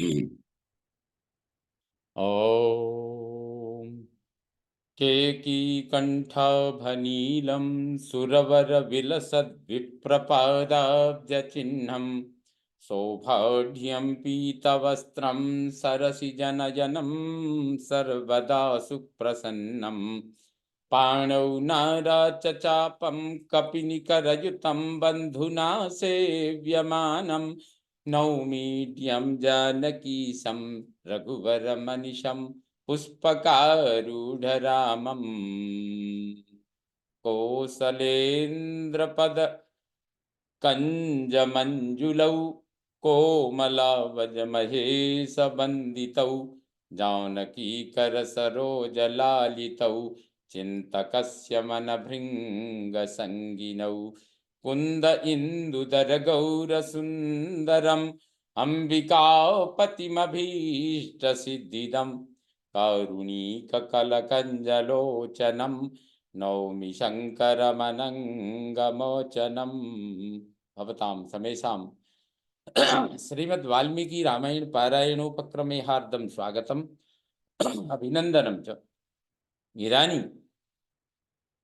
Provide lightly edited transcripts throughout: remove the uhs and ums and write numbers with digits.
ॐ केकीकण्ठाभनीलं सुरवरविलसद्विप्रपादाब्जचिह्नं सौभाढ्यं पीतवस्त्रं सरसिजनयनं सर्वदा सुप्रसन्नं पाणौ नाराचचापं कपिनिकरयुतं बन्धुना सेव्यमानं नौमीड्यं जानकीशं रघुवरमनिशं पुष्पकारूढरामम् कोसलेन्द्रपद कञ्जमञ्जुलौ कोमलावजमहेशवन्दितौ जानकीकरसरोजलालितौ चिन्तकस्य मनभृङ्गसङ्गिनौ कुन्द इन्दुदरगौरसुन्दरम् अम्बिकापतिमभीष्टसिद्धिदम् कारुणीककलकञ्जलोचनं नौमि शङ्करमनङ्गमोचनम् भवतां समेषां श्रीमद् वाल्मीकि रामायण पारायणोपक्रमे हार्दं स्वागतम् अभिनन्दनं च। इदानीम्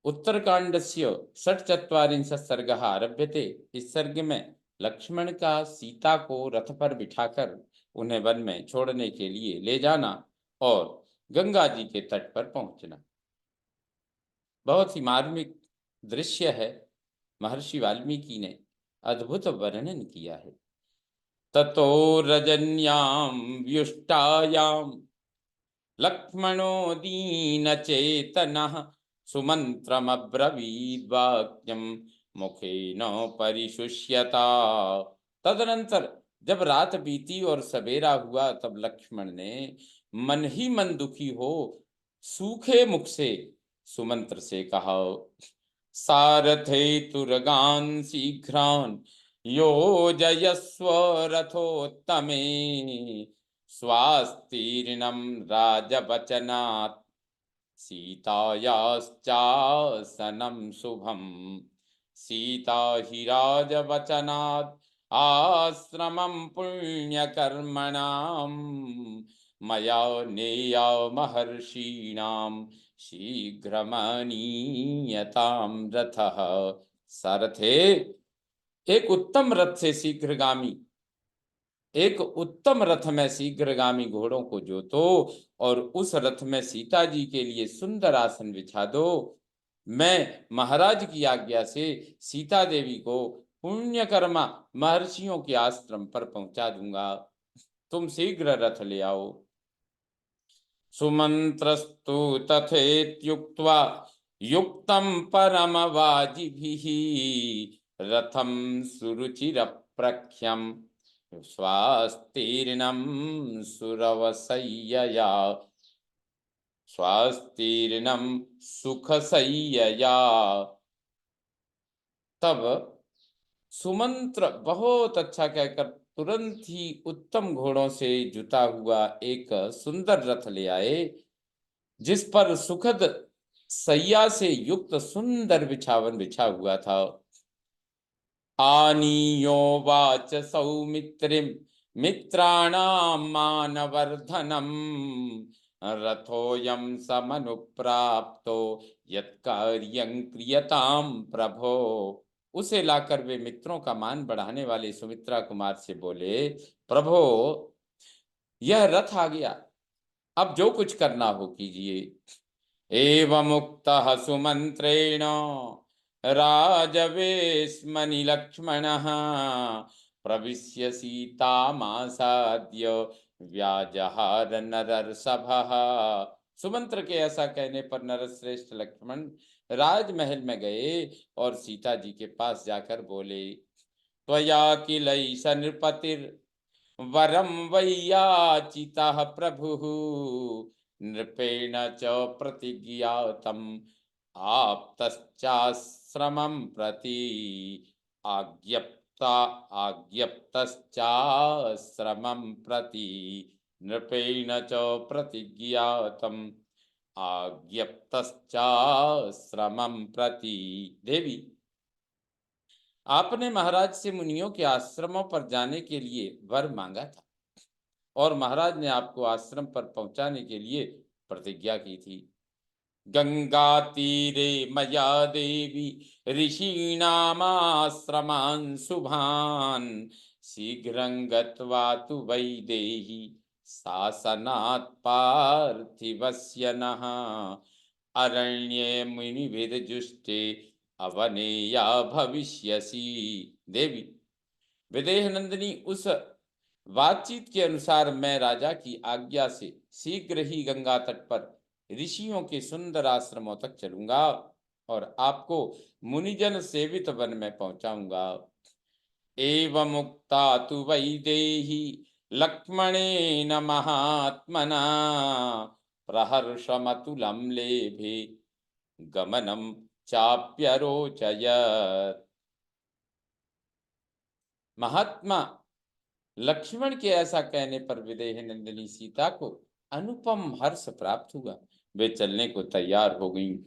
उत्तरकांडस्य षट्चत्वारिंशत् सर्गः आरभ्यते। इस सर्ग में लक्ष्मण का सीता को रथ पर बिठाकर उन्हें वन में छोड़ने के लिए ले जाना और गंगा जी के तट पर पहुंचना बहुत ही मार्मिक दृश्य है। महर्षि वाल्मीकि ने अद्भुत वर्णन किया है। ततो रजन्यां व्युष्टायां लक्ष्मणो दीनचेतनः सुमन्त्रमब्रवीद्वाक्यं मुखेन परिशुष्यता। तदनंतर जब रात बीती और सवेरा हुआ तब लक्ष्मण ने मन ही मन दुखी हो सूखे मुख से सुमंत्र से कहा, सारथे तुरगान शीघ्रान योजयस्व रथोत्तमे स्वास्तीर्णं राजवचनात् सीतायाश्चासनं शुभम्। सीता हि राजवचनात् आश्रमं पुण्यकर्मणां मया नेया महर्षीणां शीघ्रमानीयतां रथः। सारथे, एक उत्तम रथ से शीघ्रगामी, एक उत्तम रथ में शीघ्रगामी घोड़ों को जोतो और उस रथ में सीता जी के लिए सुंदर आसन बिछा दो। मैं महाराज की आज्ञा से सीता देवी को पुण्यकर्मा महर्षियों के आश्रम पर पहुंचा दूंगा। तुम शीघ्र रथ ले आओ। सुमंत्रस्तु तथेत्युक्त्वा युक्तं परमवाजिभिः रथं सुरुचिरप्रख्यम् स्वास्तीर्णं सुरवसय्यया स्वास्तीर्णं सुखसय्यया। तब सुमंत्र बहुत अच्छा कहकर तुरंत ही उत्तम घोड़ों से जुता हुआ एक सुंदर रथ ले आए जिस पर सुखद सैया से युक्त सुंदर बिछावन बिछा हुआ था। आनीयोवाच सौमित्रिं मित्राणां मानवर्धनम् रथोऽयं समनुप्राप्तो यत्कार्यं क्रियतां प्रभो। उसे लाकर वे मित्रों का मान बढ़ाने वाले सुमित्रा कुमार से बोले, प्रभो यह रथ आ गया, अब जो कुछ करना हो कीजिए। एवमुक्तः सुमंत्रेण राजवेश्मनि लक्ष्मणः प्रविश्य सीतामासाद्य व्याजहार नरर्षभः। सुमंत्र के ऐसा कहने पर नरश्रेष्ठ लक्ष्मण राजमहल में गए और सीता जी के पास जाकर बोले, त्वया किलैष नृपतिर् वरं वैयाचितः प्रभुः नृपेण च प्रतिज्ञातम् आप्तश्चाश्रमं प्रति आज्ञप्तश्चाश्रमं प्रति नृपेण च प्रतिज्ञातम् आज्ञप्तश्चाश्रमं प्रति। देवी, आपने महाराज से मुनियों के आश्रमों पर जाने के लिए वर मांगा था। और महाराज ने आपको आश्रम पर पहुंचाने के लिए प्रतिज्ञा की थी। गंगा तीरे मया देवी ऋषीणामाश्रमान् शुभान् शीघ्रं गत्वा तु वैदेही शासनात् पार्थिवस्य नः अरण्ये मुनिभिर्जुष्टे अवनेया भविष्यसि। देवी, विदेह नंदिनी, उस बातचीत के अनुसार मैं राजा की आज्ञा से शीघ्र ही गंगा तट पर ऋषियों के सुंदर आश्रमों तक चलूंगा और आपको मुनिजन सेवित वन में पहुंचाऊंगा। एवं मुक्ता तु वैदेही लक्ष्मणेन महात्मना प्रहर्षमतुलं लेभे गमनं चाप्यरोचयत्। महात्मा लक्ष्मण के ऐसा कहने पर विदेह नंदिनी सीता को अनुपम हर्ष प्राप्त हुआ। वे चलने को तैयार हो गईं।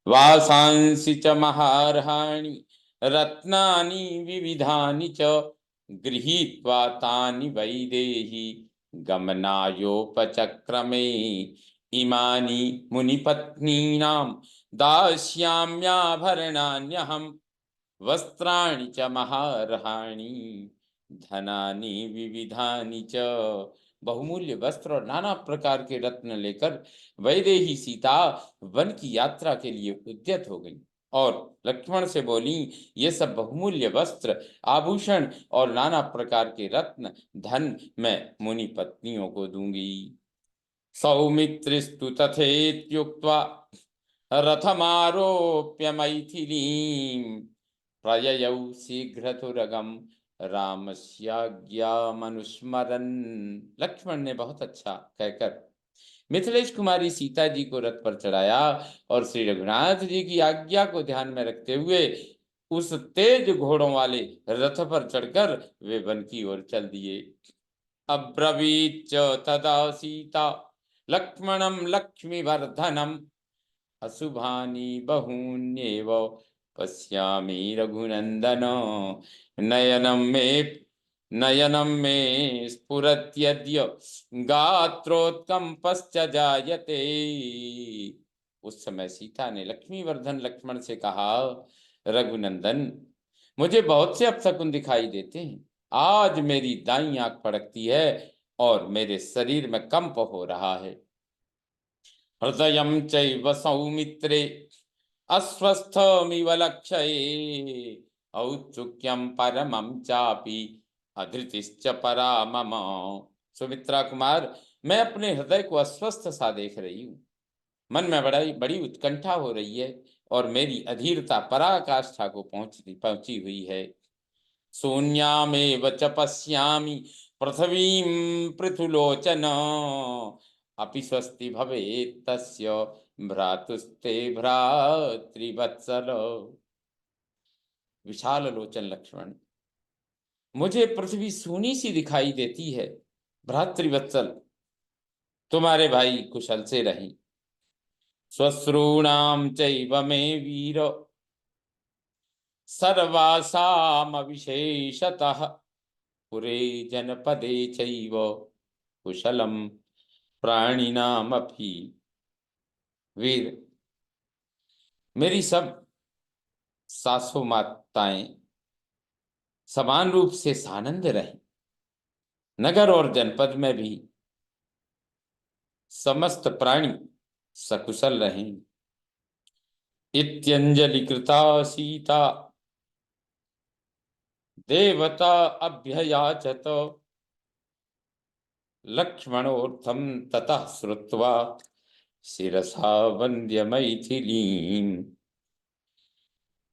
वासांसि च महार्हाणि रत्नानि विविधानि च गृहीत्वा तानि वैदेही गमनायोपचक्रमे इमानि मुनिपत्नीनां दास्याम्याभरणान्यहं वस्त्राणि च महार्हाणि धनानि विविधानि च। बहुमूल्य वस्त्र और नाना प्रकार के रत्न लेकर वैदेही सीता वन की यात्रा के लिए उद्यत हो गई और लक्ष्मण से बोली, ये सब बहुमूल्य वस्त्र, आभूषण और नाना प्रकार के रत्न धन मैं मुनि पत्नियों को दूंगी। सौमित्रिस्तु तथेत्युक्त्वा रथमारोप्य मैथिलीं प्रययौ शीघ्रतुरगम रामस्याज्ञामनुस्मरन्। लक्ष्मण ने बहुत अच्छा कहकर मिथिलेश कुमारी सीता जी को रथ पर चढ़ाया और श्री रघुनाथ जी की आज्ञा को ध्यान में रखते हुए उस तेज घोड़ों वाले रथ पर चढ़कर वे वन की ओर चल दिए। अब्रवीत च तदा सीता लक्ष्मणं लक्ष्मीवर्धनम् अशुभानि बहून्येव पश्यामि रघुनंदन नयनं मे स्फुरत्यद्य गात्रोत्कंपश्च जायते। उस समय सीता ने लक्ष्मीवर्धन लक्ष्मण से कहा, रघुनंदन, मुझे बहुत से अपशकुन दिखाई देते हैं। आज मेरी दाईं आंख फड़कती है और मेरे शरीर में कंप हो रहा है। हृदयं चैव सौमित्रे अस्वस्थमिव लक्षये औत्सुक्यं परमं चापि अधृतिश्च परा मम। सुमित्रा कुमार, मैं अपने हृदय को अस्वस्थ सा देख रही हूँ। मन में बड़ी उत्कंठा हो रही है और मेरी अधीरता पराकाष्ठा को पहुंची हुई है। शून्यामेव च पश्यामि पृथ्वीं पृथुलोचन अपि स्वस्ति भवेत् तस्य भ्रातुस्ते भ्रातृवत्सल। विशाल लोचन लक्ष्मण, मुझे पृथ्वी सूनी सी दिखाई देती है। भ्रातृवत्सल, तुम्हारे भाई कुशल से रहें। श्वश्रूणां चैव मे वीर सर्वासामविशेषतः पुरे जनपदे चैव कुशलम प्राणिनामपि। वीर, मेरी सब सासू माताएं समान रूप से सानंद रहें। नगर और जनपद में भी समस्त प्राणी सकुशल रहें। इत्यंजलि कृता सीता देवता अभ्ययाचत लक्ष्मणोर्थम ततः श्रुत्वा शिरसा वन्द्य मैथिलीं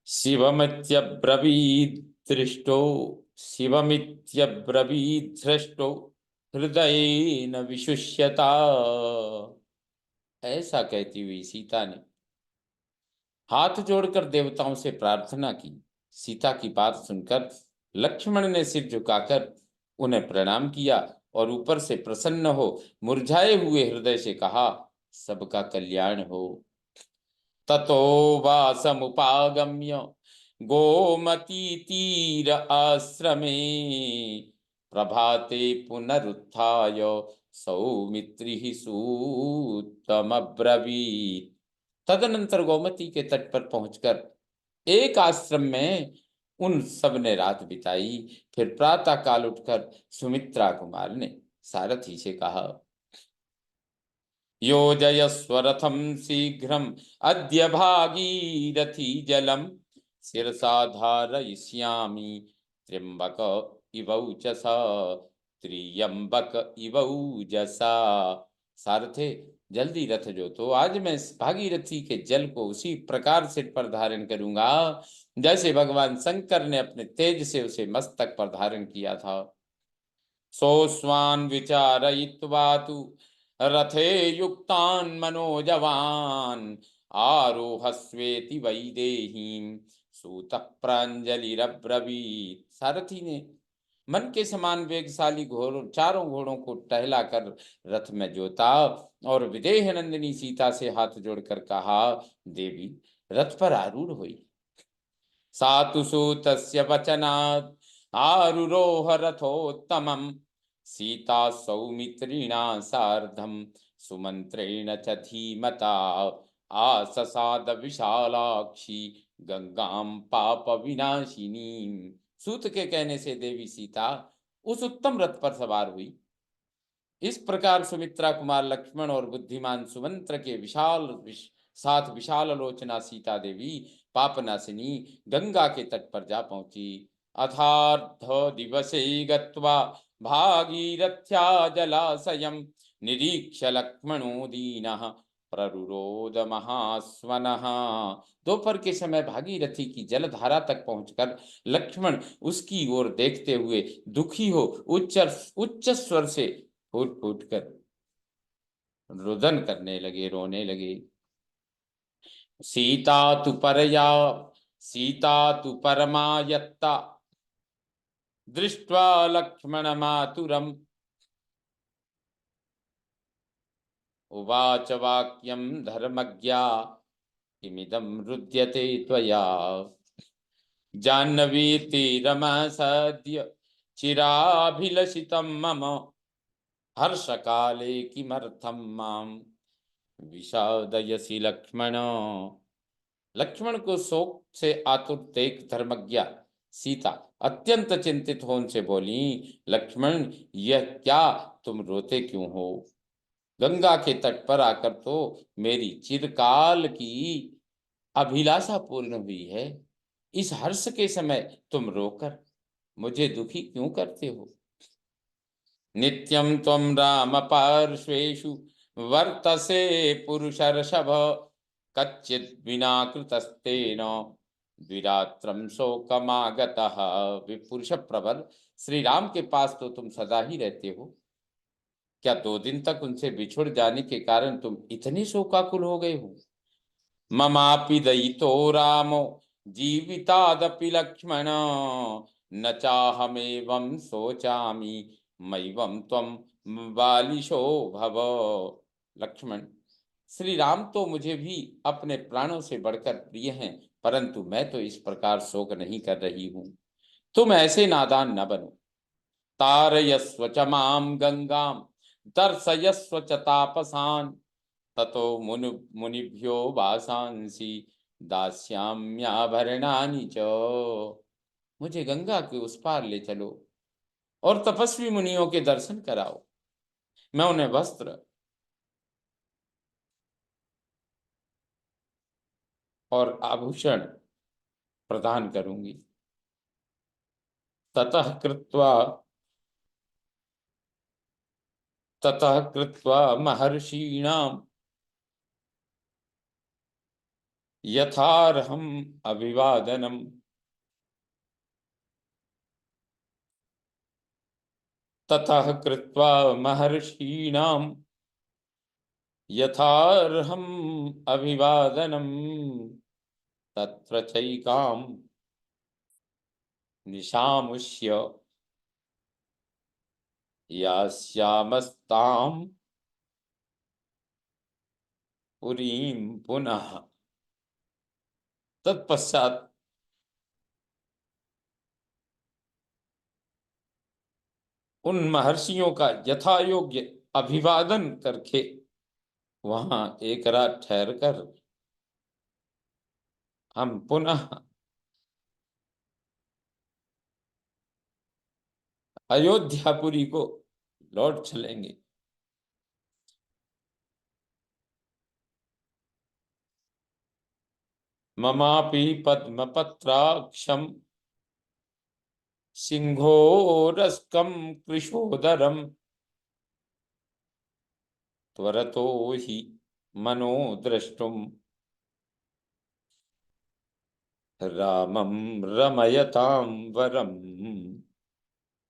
शिवमित्यब्रवीद्धृष्टो हृदयेन विशुष्यता। ऐसा कहती हुई सीता ने हाथ जोड़कर देवताओं से प्रार्थना की। सीता की बात सुनकर लक्ष्मण ने सिर झुकाकर उन्हें प्रणाम किया और ऊपर से प्रसन्न हो मुरझाए हुए हृदय से कहा, सबका कल्याण हो। ततो वासमुपागम्य गोमती तीर आश्रमे प्रभाते पुनरुत्थाय सौमित्रिः सूतमब्रवीत्। तदनंतर गोमती के तट पर पहुंचकर एक आश्रम में उन सब ने रात बिताई। फिर प्रातः काल उठकर सुमित्रा कुमार ने सारथी से कहा, योजयस्व रथम शीघ्रम अद्य भागीरथी जलम शिरसा धारयिष्यामि त्र्यंबक इवौचसा त्र्यंबक इवौजसा। सारथे, जल्दी रथ जो, तो आज मैं इस भागीरथी के जल को उसी प्रकार सिर पर धारण करूंगा जैसे भगवान शंकर ने अपने तेज से उसे मस्तक पर धारण किया था। सोऽस्वान् विचारयित्वा तु रथे युक्तान् मनोजवान् आरोहस्वेति वैदेहीं सूतः प्राञ्जलिरब्रवीत्। सारथी ने मन के समान वेगशाली घोड़ों, चारों घोड़ों को टहला कर रथ में जोता और विदेह नंदिनी सीता से हाथ जोड़कर कहा, देवी रथ पर आरूढ़ हुई। सातु सूतस्य वचनात् आरुरोह रथोत्तमम् सीता सौमित्रिणा सार्धम सुमंत्रेण च धीमता आससाद विशालाक्षी गंगाम पाप विनाशिनी। सूत के कहने से देवी सीता उस उत्तम रथ पर सवार हुई। इस प्रकार सुमित्रा कुमार लक्ष्मण और बुद्धिमान सुमंत्र के साथ विशाल लोचना सीता देवी पापनाशिनी गंगा के तट पर जा पहुंची। अथार्ध दिवसे गत्वा भागीरथ्या जलाशयं निरीक्ष्य लक्ष्मणो दीनः प्ररुरोध महास्वनः। दोपहर के समय भागीरथी की जलधारा तक पहुंचकर लक्ष्मण उसकी ओर देखते हुए दुखी हो उच्च स्वर से फूट फूट कर रुदन करने लगे, रोने लगे। सीता तु परया सीता तु परमायत्ता दृष्ट्वा लक्ष्मण मातुरम उवाच वाक्यं धर्मज्ञा किमिदं रुद्यते त्वया जाह्नवी तीरमा सद्य चिराभिलषितं मम हर्षकाले किमर्थं मां विषादयसि लक्ष्मण। लक्ष्मण को शोक से आतुर देख धर्मज्ञा सीता अत्यंत चिंतित हो उनसे बोली, लक्ष्मण यह क्या, तुम रोते क्यों हो? गंगा के तट पर आकर तो मेरी चिरकाल की अभिलाषा पूर्ण हुई है। इस हर्ष के समय तुम रोकर मुझे दुखी क्यों करते हो? नित्यं त्वं राम पार्श्वेषु वर्तसे पुरुषर्षभ कच्चित् विना कृतस्तेन द्विरात्रं शोकमागतः। पुरुष प्रवर, श्री राम के पास तो तुम सदा ही रहते हो, क्या 2 दिन तक उनसे बिछुड़ जाने के कारण तुम इतने शोकाकुल हो गए हो? ममापि दयितो रामो जीवितादपि लक्ष्मण न चाहमेवं शोचामि मय्यं त्वं बालिशो भव। लक्ष्मण, श्री राम तो मुझे भी अपने प्राणों से बढ़कर प्रिय हैं, परंतु मैं तो इस प्रकार शोक नहीं कर रही हूँ। तुम ऐसे नादान न बनो। तारयस्व च मां गंगां दर्शयस्व च तापसान् ततो मुनिभ्यो वासांसि दास्याम्याभरणानि च। मुझे गंगा के उस पार ले चलो और तपस्वी मुनियों के दर्शन कराओ, मैं उन्हें वस्त्र और आभूषण प्रदान करूंगी। ततः कृत्वा ततः कृत्वा महर्षीणां यथार्हम् अभिवादनम् ततः कृत्वा महर्षीणां यथार्हम् अभिवादनम् तत्र चैकां निशामुष्य यास्यामस्तां पुरीं पुनः। तत्पश्चात उन महर्षियों का यथा योग्य अभिवादन करके वहां एक रात ठहर कर हम पुनः अयोध्यापुरी को लौट चलेंगे। ममापि पद्मपत्राक्षम सिंहोरस्कम कृशोदरम त्वरतो हि मनो द्रष्टुम रामम रमयताम वरम।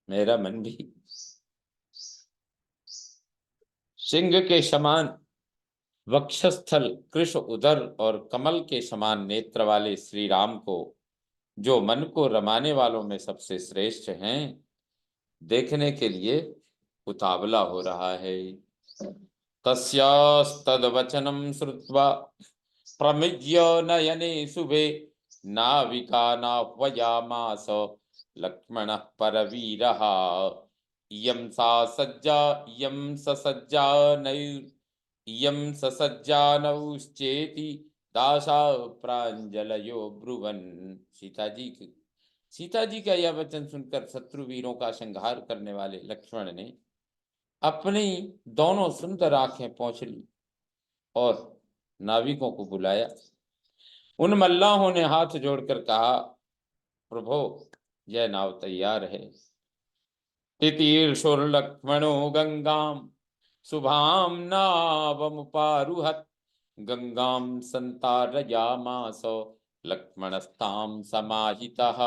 मेरा मन भी सिंह के समान वक्षस्थल, कृश उदर और कमल के समान नेत्र वाले श्री राम को, जो मन को रमाने वालों में सबसे श्रेष्ठ हैं, देखने के लिए उतावला हो रहा है। तस्यास्तद्वचनं श्रुत्वा प्रमिज्य नयने शुभे नाविका नाह्वयामास लक्ष्मणः परवीरः। इयं सा सज्जा इयं ससज्जा इयं ससज्जा नौश्चेति दासा प्राञ्जलयो ब्रुवन्। सीता जी का यह वचन सुनकर शत्रु वीरों का संहार करने वाले लक्ष्मण ने अपनी दोनों सुंदर आंखें पोंछ ली और नाविकों को बुलाया। उन मल्लाहों ने हाथ जोड़कर कहा, प्रभो, यह नाव तैयार है। तितीर्षुर्लक्ष्मणो गंगाम शुभाम नावमुपारुहत गंगाम संतारयामास लक्ष्मणस्ताम समाहितः।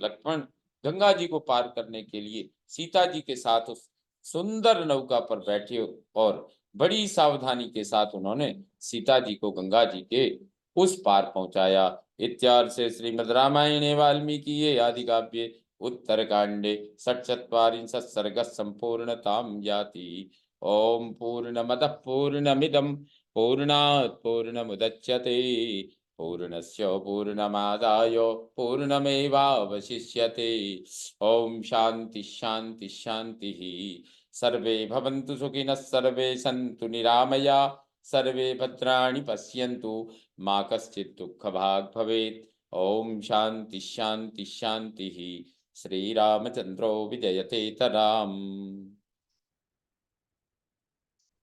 लक्ष्मण गंगा जी को पार करने के लिए सीता जी के साथ उस सुंदर नौका पर बैठे और बड़ी सावधानी के साथ उन्होंने सीता जी को गंगा जी के उस पार पहुंचाया। इत्यार्थ से श्रीमद् रामायणे वाल्मीकि आदि काव्ये उत्तरकांडे षट्चत्वारिंशत् सर्गः संपूर्णतां याति। ओम पूर्णमदः पूर्णमिदं पूर्णात् पूर्णमुदच्यते पूर्णस्य पूर्णमादाय पूर्णमेवावशिष्यते। ओम शांति शांति शांति। सर्वे भवन्तु सुखिनः सर्वे सन्तु निरामया सर्वे भद्राणि पश्यन्तु मा कश्चित् दुःखभाग् भवेत्। ओम शांति शांति शांति। श्रीरामचंद्रो विजयते तराम।